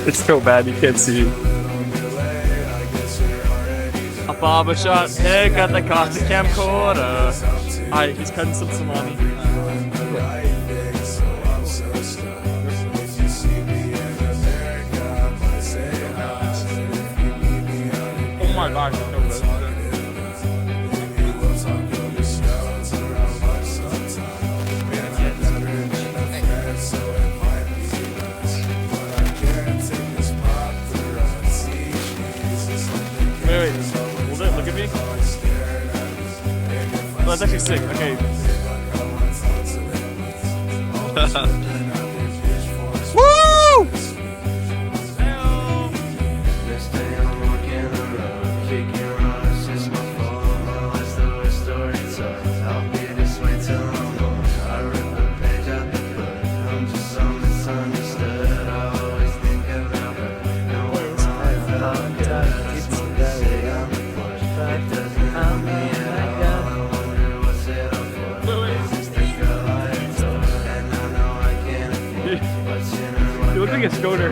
It's so bad you can't see. A barbershop, haircut that cost a camcorder. Alright, he's cutting some money. Oh my god, it's so good. Wait, hold it, look at me. Oh, that's actually sick, okay. Woo! You look like a scoter.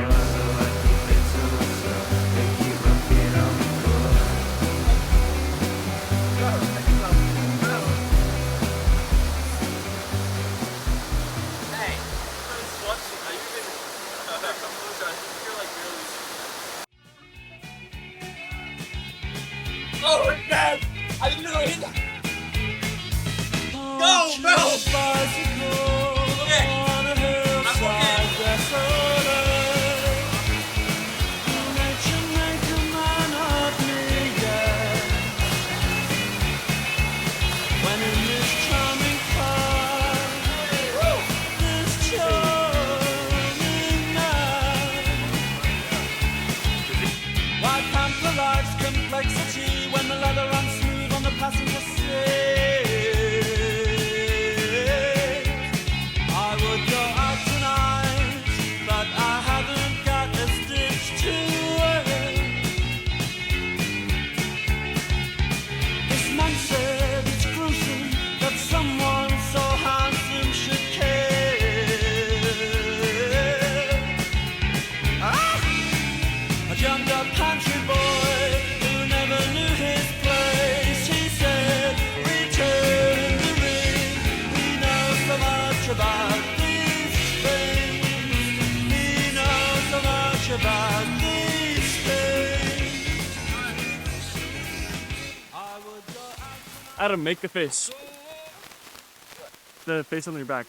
Oh, it's bad! I didn't know it. No, no! Okay. Complexity when the leather runs smooth on the passenger seat. I would go out tonight, but I haven't got a stitch to wear. This man said it's gruesome that someone so handsome should care. A jammed up country boy about these things. He knows so much about these things. Adam, make the face. The face on your back.